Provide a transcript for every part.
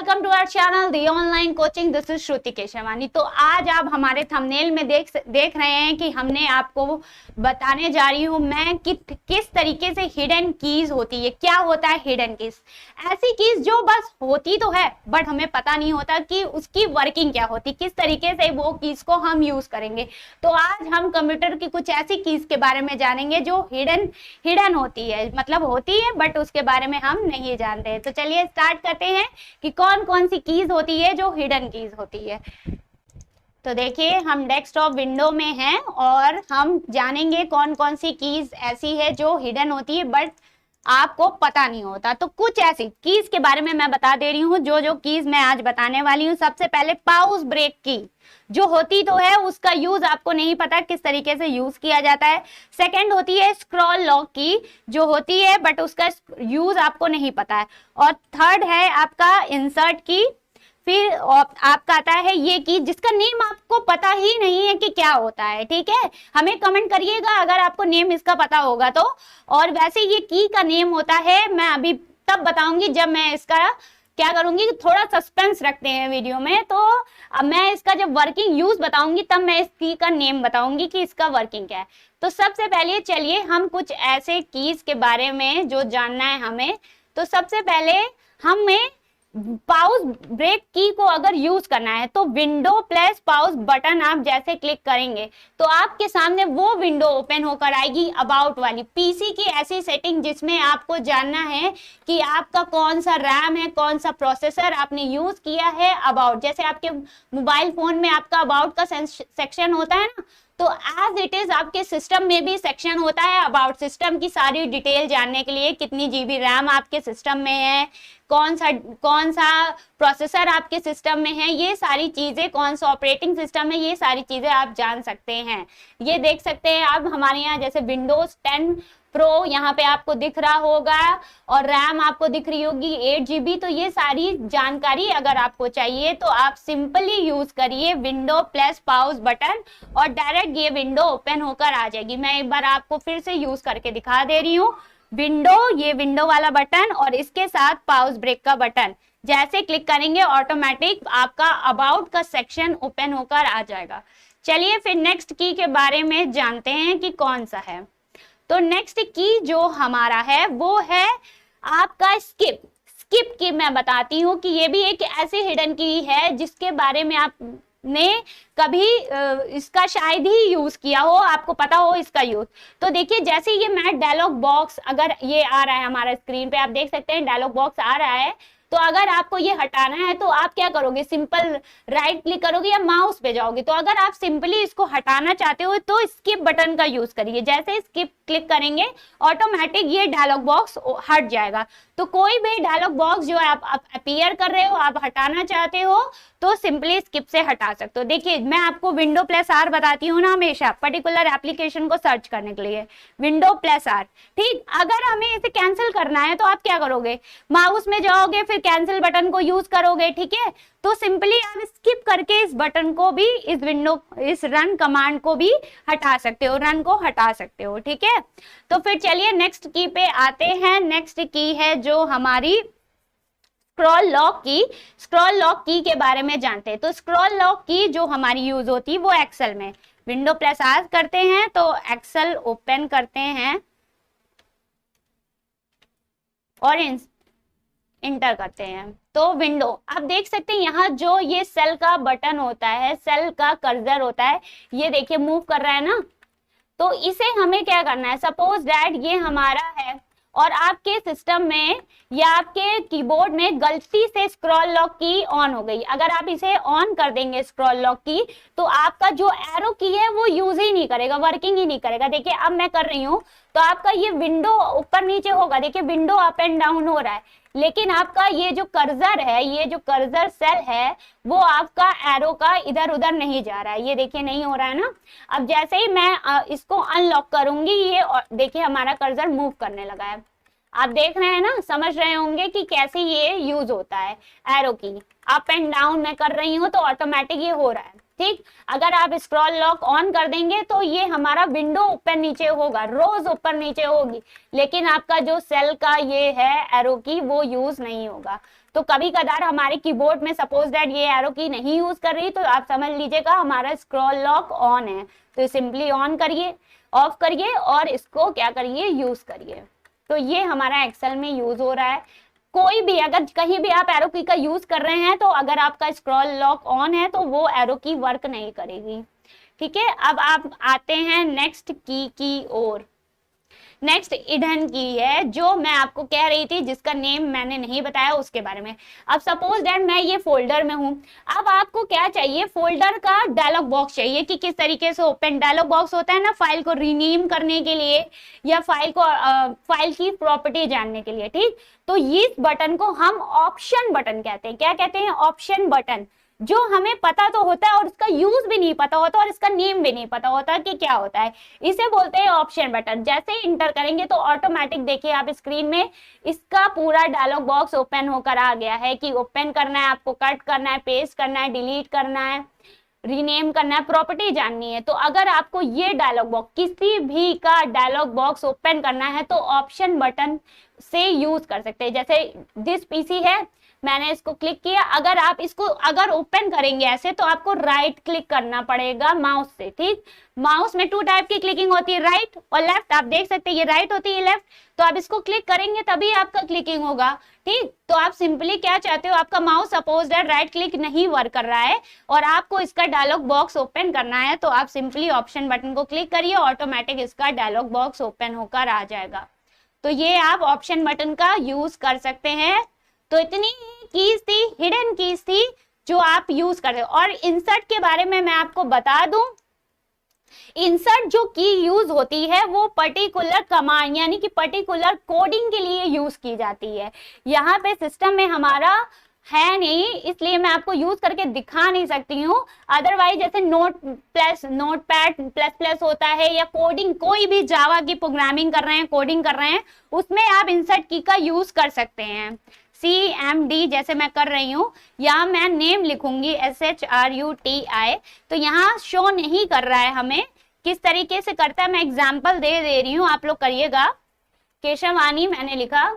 Welcome to our channel the online coaching. This is Shruti Keshwani. तो आज आप हमारे थंबनेल में देख रहे हैं कि हमने आपको बताने जा रही हूँ मैं कि किस तरीके से हिडन कीज होती है। क्या होता है हिडन कीज? ऐसी कीज जो बस होती तो है बट हमें पता नहीं होता कि उसकी वर्किंग क्या होती, किस तरीके से वो कीज को हम यूज करेंगे। तो आज हम कंप्यूटर की कुछ ऐसी कीज के बारे में जानेंगे जो हिडन होती है, मतलब होती है बट उसके बारे में हम नहीं जानते। तो चलिए स्टार्ट करते हैं कि कौन कौन सी कीज होती है जो हिडन कीज होती है। तो देखिए हम डेस्कटॉप विंडो में हैं और हम जानेंगे कौन कौन सी कीज ऐसी है जो हिडन होती है बट आपको पता नहीं होता। तो कुछ ऐसी कीज के बारे में मैं बता दे रही हूँ जो कीज मैं आज बताने वाली हूँ। सबसे पहले पाउज ब्रेक की जो होती तो है, उसका यूज आपको नहीं पता किस तरीके से यूज किया जाता है। सेकंड होती है स्क्रॉल लॉक की जो होती है बट उसका यूज आपको नहीं पता है। और थर्ड है आपका इंसर्ट की। फिर आपका आता है ये की जिसका नेम आपको पता ही नहीं है कि क्या होता है। ठीक है, हमें कमेंट करिएगा अगर आपको नेम इसका पता होगा तो। और वैसे ये की का नेम होता है, मैं अभी तब बताऊंगी जब मैं इसका क्या करूंगी, थोड़ा सस्पेंस रखते हैं वीडियो में। तो अब मैं इसका जब वर्किंग यूज बताऊंगी तब मैं इस की का नेम बताऊंगी कि इसका वर्किंग क्या है। तो सबसे पहले चलिए हम कुछ ऐसे कीज के बारे में जो जानना है हमें। तो सबसे पहले हमें पाउज ब्रेक की को अगर यूज करना है तो विंडो प्लस पाउज बटन आप जैसे क्लिक करेंगे तो आपके सामने वो विंडो ओपन होकर आएगी अबाउट वाली, पीसी की ऐसी सेटिंग जिसमें आपको जानना है कि आपका कौन सा रैम है, कौन सा प्रोसेसर आपने यूज किया है। अबाउट जैसे आपके मोबाइल फोन में आपका अबाउट का सेक्शन होता है ना, तो एज इट इज आपके सिस्टम में भी सेक्शन होता है अबाउट। सिस्टम की सारी डिटेल जानने के लिए कितनी जीबी रैम आपके सिस्टम में है, कौन सा प्रोसेसर आपके सिस्टम में है, ये सारी चीजें, कौन सा ऑपरेटिंग सिस्टम है, ये सारी चीजें आप जान सकते हैं। ये देख सकते हैं आप हमारे यहाँ जैसे विंडोज 10 प्रो यहाँ पे आपको दिख रहा होगा और रैम आपको दिख रही होगी 8 GB। तो ये सारी जानकारी अगर आपको चाहिए तो आप सिंपली यूज करिए विंडो प्लस पाउज बटन और डायरेक्ट ये विंडो ओपन होकर आ जाएगी। मैं एक बार आपको फिर से यूज करके दिखा दे रही हूँ। ये विंडो वाला बटन और इसके साथ पाउज ब्रेक का बटन जैसे क्लिक करेंगे ऑटोमेटिक आपका अबाउट का सेक्शन ओपन होकर आ जाएगा। चलिए फिर नेक्स्ट की के बारे में जानते हैं कि कौन सा है। तो नेक्स्ट की जो हमारा है वो है आपका स्किप की। मैं बताती हूँ कि ये भी एक ऐसी हिडन की है जिसके बारे में आपने कभी इसका शायद ही यूज किया हो, आपको पता हो इसका यूज। तो देखिए जैसे ये मैट डायलॉग बॉक्स अगर ये आ रहा है हमारा स्क्रीन पे, आप देख सकते हैं डायलॉग बॉक्स आ रहा है। तो अगर आपको ये हटाना है तो आप क्या करोगे, सिंपल राइट क्लिक करोगे या माउस पे जाओगे। तो अगर आप सिंपली इसको हटाना चाहते हो तो स्किप बटन का यूज करिए। जैसे स्किप क्लिक करेंगे ऑटोमेटिक ये डायलॉग बॉक्स हट जाएगा। तो कोई भी डायलॉग बॉक्स जो आप अपीयर कर रहे हो, आप हटाना चाहते हो तो सिंपली स्किप से हटा सकते हो। देखिए मैं आपको विंडो प्लस आर बताती हूँ ना हमेशा पर्टिकुलर एप्लीकेशन को सर्च करने के लिए, विंडो प्लस आर। ठीक, अगर हमें इसे कैंसिल करना है तो आप क्या करोगे, माउस में जाओगे फिर कैंसिल बटन को यूज करोगे। ठीक है, तो सिंपली आप स्किप करके इस बटन को भी, इस रन कमांड को भी हटा सकते हो, रन को हटा सकते हो। ठीक है, तो फिर चलिए नेक्स्ट की पे आते हैं। नेक्स्ट की है जो हमारी स्क्रॉल लॉक की के बारे में जानते हैं। तो स्क्रॉल लॉक की जो हमारी यूज होती है वो एक्सेल में, विंडो प्लस आर करते हैं तो एक्सेल ओपन करते हैं और इंटर करते हैं तो विंडो आप देख सकते हैं यहाँ जो ये सेल का बटन होता है, सेल का कर्सर होता है, ये देखिए मूव कर रहा है ना। तो इसे हमें क्या करना है, सपोज दैट ये हमारा है और आपके सिस्टम में या आपके कीबोर्ड में गलती से स्क्रॉल लॉक की ऑन हो गई। अगर आप इसे ऑन कर देंगे स्क्रॉल लॉक की तो आपका जो एरो की है वो यूज ही नहीं करेगा, वर्किंग ही नहीं करेगा। देखिए अब मैं कर रही हूँ तो आपका ये विंडो ऊपर नीचे होगा, देखिए विंडो अप एंड डाउन हो रहा है, लेकिन आपका ये जो कर्सर है, ये जो कर्सर सेल है वो आपका एरो का इधर उधर नहीं जा रहा है। ये देखिए नहीं हो रहा है ना। अब जैसे ही मैं इसको अनलॉक करूंगी ये देखिए हमारा कर्सर मूव करने लगा है। आप देख रहे हैं ना, समझ रहे होंगे कि कैसे ये यूज होता है। एरो की अप एंड डाउन मैं कर रही हूँ तो ऑटोमेटिक ये हो रहा है। ठीक, अगर आप स्क्रॉल लॉक ऑन कर देंगे तो ये हमारा विंडो ऊपर नीचे होगा, रोज ऊपर नीचे होगी, लेकिन आपका जो सेल का ये है एरो की वो यूज नहीं होगा। तो कभी कदार हमारे कीबोर्ड में सपोज दैट ये एरो की नहीं यूज कर रही, तो आप समझ लीजिएगा हमारा स्क्रॉल लॉक ऑन है, तो सिंपली ऑन करिए, ऑफ करिए और इसको क्या करिए, यूज करिए। तो ये हमारा एक्सेल में यूज हो रहा है। कोई भी अगर कहीं भी आप एरो की का यूज कर रहे हैं, तो अगर आपका स्क्रॉल लॉक ऑन है तो वो एरो की वर्क नहीं करेगी। ठीक है, अब आप आते हैं नेक्स्ट की ओर। नेक्स्ट हिडन की है, जो मैं आपको कह रही थी, जिसका नेम मैंने नहीं बताया उसके बारे में। अब सपोज दैट मैं ये फोल्डर में हूं, अब आपको क्या चाहिए, फोल्डर का डायलॉग बॉक्स चाहिए कि किस तरीके से ओपन डायलॉग बॉक्स होता है ना, फाइल को रीनेम करने के लिए या फाइल की प्रॉपर्टी जानने के लिए। ठीक, तो इस बटन को हम ऑप्शन बटन कहते हैं। क्या कहते हैं, ऑप्शन बटन, जो हमें पता तो होता है और इसका यूज भी नहीं पता होता और इसका नेम भी नहीं पता होता कि क्या होता है, इसे बोलते हैं ऑप्शन बटन। जैसे ही इंटर करेंगे तो ऑटोमेटिक देखिए आप स्क्रीन में इसका पूरा डायलॉग बॉक्स ओपन होकर आ गया है कि ओपन करना है आपको, कट करना है, पेस्ट करना है, डिलीट करना है, रीनेम करना है, प्रॉपर्टी जाननी है। तो अगर आपको ये डायलॉग बॉक्स, किसी भी का डायलॉग बॉक्स ओपन करना है तो ऑप्शन बटन से यूज कर सकते हैं। जैसे दिस पीसी है, मैंने इसको क्लिक किया, अगर आप इसको अगर ओपन करेंगे ऐसे तो आपको राइट क्लिक करना पड़ेगा माउस से। ठीक, माउस में 2 टाइप की क्लिकिंग होती है, राइट और लेफ्ट। आप देख सकते हैं ये राइट होती है, लेफ्ट, तो आप इसको क्लिक करेंगे तभी आपका क्लिकिंग होगा। ठीक, तो आप सिंपली क्या चाहते हो, आपका mouse suppose that right click नहीं वर्क कर रहा है और आपको इसका डायलॉग बॉक्स ओपन करना है, तो आप सिंपली ऑप्शन बटन को क्लिक करिए, ऑटोमेटिक इसका डायलॉग बॉक्स ओपन होकर आ जाएगा। तो ये आप ऑप्शन बटन का यूज कर सकते हैं। तो इतनी कीज थी, हिडन कीज थी जो आप यूज करते हो। और इंसर्ट के बारे में मैं आपको बता दूं, इंसर्ट जो की यूज होती है वो पर्टिकुलर कमांड यानी कि पर्टिकुलर कोडिंग के लिए यूज की जाती है। यहाँ पे सिस्टम में हमारा है नहीं, इसलिए मैं आपको यूज करके दिखा नहीं सकती हूँ। अदरवाइज जैसे नोटपैड प्लस प्लस होता है या कोडिंग, कोई भी जावा की प्रोग्रामिंग कर रहे हैं, कोडिंग कर रहे हैं, उसमें आप इंसर्ट की का यूज कर सकते हैं। CMD जैसे मैं कर रही हूँ, यहाँ मैं नेम लिखूंगी SHRUTI, तो यहाँ शो नहीं कर रहा है हमें किस तरीके से करता है, मैं एग्जाम्पल दे रही हूँ, आप लोग करिएगा। केशवानी मैंने लिखा,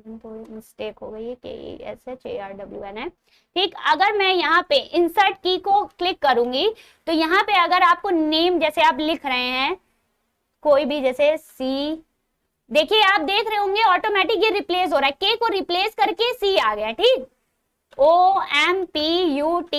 थोड़ी मिस्टेक हो गई है, KESHARWN है। ठीक, अगर मैं यहाँ पे इंसर्ट की को क्लिक करूंगी तो यहाँ पे अगर आपको नेम जैसे आप लिख रहे हैं कोई भी, जैसे C, देखिए आप देख रहे होंगे ऑटोमेटिक ये रिप्लेस हो रहा है, के को रिप्लेस करके सी आ गया। ठीक, OMPUTER,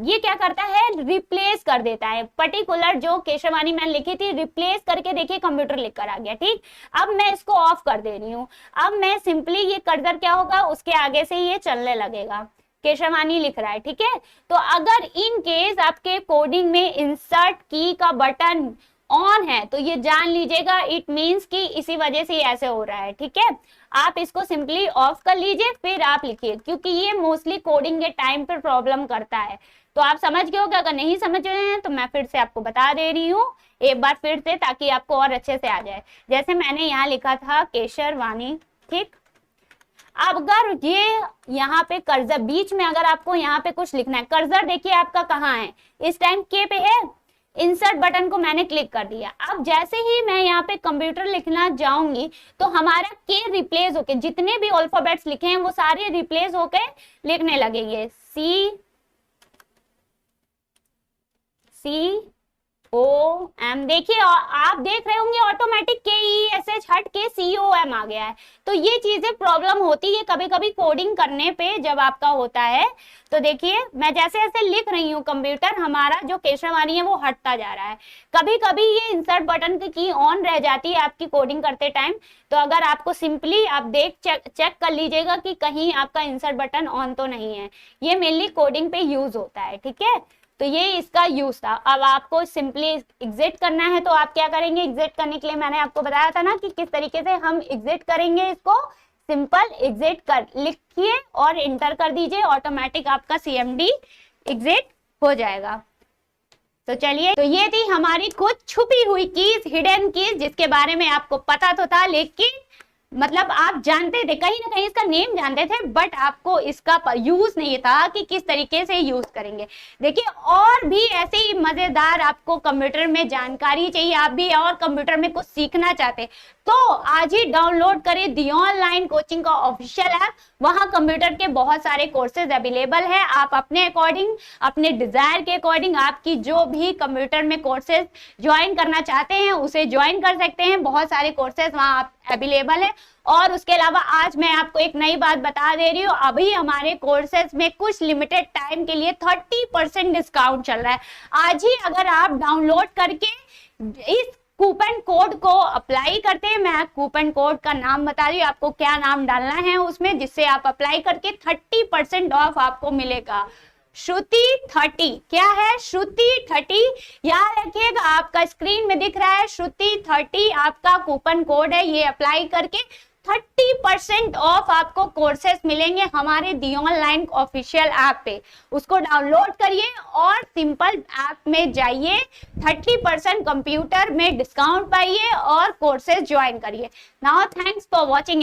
ये क्या करता है, रिप्लेस कर देता है। पर्टिकुलर जो केशवानी मैंने लिखी थी, रिप्लेस करके देखिए कंप्यूटर लिखकर आ गया। ठीक, अब मैं इसको ऑफ कर दे रही हूँ, अब मैं सिंपली ये कर्सर क्या होगा, उसके आगे से ये चलने लगेगा, केशवानी लिख रहा है। ठीक है, तो अगर इन केस आपके कोडिंग में इंसर्ट की का बटन ऑन है तो ये जान लीजिएगा, इट मींस कि इसी वजह से ऐसे हो रहा है। ठीक है, आप इसको सिंपली ऑफ कर लीजिए, फिर आप लिखिए, क्योंकि ये मोस्टली कोडिंग के टाइम पर प्रॉब्लम करता है। तो आप समझ गए होगा, अगर नहीं समझ रहे हैं तो मैं फिर से आपको बता दे रही हूँ एक बार फिर से, ताकि आपको और अच्छे से आ जाए। जैसे मैंने यहाँ लिखा था केशरवानी। ठीक, अब अगर ये यहाँ पे कर्सर बीच में, अगर आपको यहाँ पे कुछ लिखना है, कर्सर देखिए आपका कहाँ है, इस टाइम के पे है, इंसर्ट बटन को मैंने क्लिक कर दिया। अब जैसे ही मैं यहाँ पे कंप्यूटर लिखना जाऊंगी तो हमारा के रिप्लेस होके, जितने भी अल्फाबेट्स लिखे हैं वो सारे रिप्लेस होके लिखने लगेंगे, COM। देखिए आप देख रहे होंगे ऑटोमेटिक KESH हट के COM आ गया है। तो ये चीजें प्रॉब्लम होती है कभी कभी कोडिंग करने पे जब आपका होता है। तो देखिए मैं जैसे जैसे लिख रही हूँ, कंप्यूटर हमारा जो केशवानी है वो हटता जा रहा है। कभी कभी ये इंसर्ट बटन की ऑन रह जाती है आपकी कोडिंग करते टाइम, तो अगर आपको सिंपली आप चेक कर लीजिएगा कि कहीं आपका इंसर्ट बटन ऑन तो नहीं है। ये मेनली कोडिंग पे यूज होता है। ठीक है, तो ये इसका यूज था। अब आपको सिंपली एग्जिट करना है तो आप क्या करेंगे, एग्जिट करने के लिए मैंने आपको बताया था ना कि किस तरीके से हम एग्जिट करेंगे। इसको सिंपल एग्जिट कर लिखिए और इंटर कर दीजिए, ऑटोमेटिक आपका CMD एग्जिट हो जाएगा। तो चलिए, तो ये थी हमारी कुछ छुपी हुई कीज, हिडन कीज, जिसके बारे में आपको पता तो था, लेकिन मतलब आप जानते थे, कहीं ना कहीं इसका नेम जानते थे, बट आपको इसका यूज नहीं था कि किस तरीके से यूज करेंगे। देखिए और भी ऐसे ही मजेदार आपको कंप्यूटर में जानकारी चाहिए, आप भी और कंप्यूटर में कुछ सीखना चाहते, तो आज ही डाउनलोड करिए दी ऑनलाइन कोचिंग का ऑफिशियल ऐप। वहां कंप्यूटर के बहुत सारे कोर्सेज अवेलेबल है। आप अपने अकॉर्डिंग, अपने डिजायर के अकॉर्डिंग, आपकी जो भी कंप्यूटर में कोर्सेज ज्वाइन करना चाहते हैं उसे ज्वाइन कर सकते हैं। बहुत सारे कोर्सेज वहां अवेलेबल है। और उसके अलावा आज मैं आपको एक नई बात बता दे रही हूँ, अभी हमारे कोर्सेज में कुछ लिमिटेड टाइम के लिए 30% डिस्काउंट चल रहा है। आज ही अगर आप डाउनलोड करके इस कूपन कोड को अप्लाई करते हैं, मैं कूपन कोड का नाम बता रही हूँ, आपको क्या नाम डालना है उसमें, जिससे आप अप्लाई करके 30% ऑफ आपको मिलेगा। श्रुति 30, क्या है? श्रुति 30, याद रखिएगा, आपका स्क्रीन में दिख रहा है श्रुति 30 आपका कूपन कोड है। ये अप्लाई करके 30% ऑफ आपको कोर्सेस मिलेंगे हमारे दी ऑनलाइन ऑफिशियल ऐप पे। उसको डाउनलोड करिए और सिंपल ऐप में जाइए, 30% कंप्यूटर में डिस्काउंट पाइए और कोर्सेज ज्वाइन करिए। Now thanks for watching.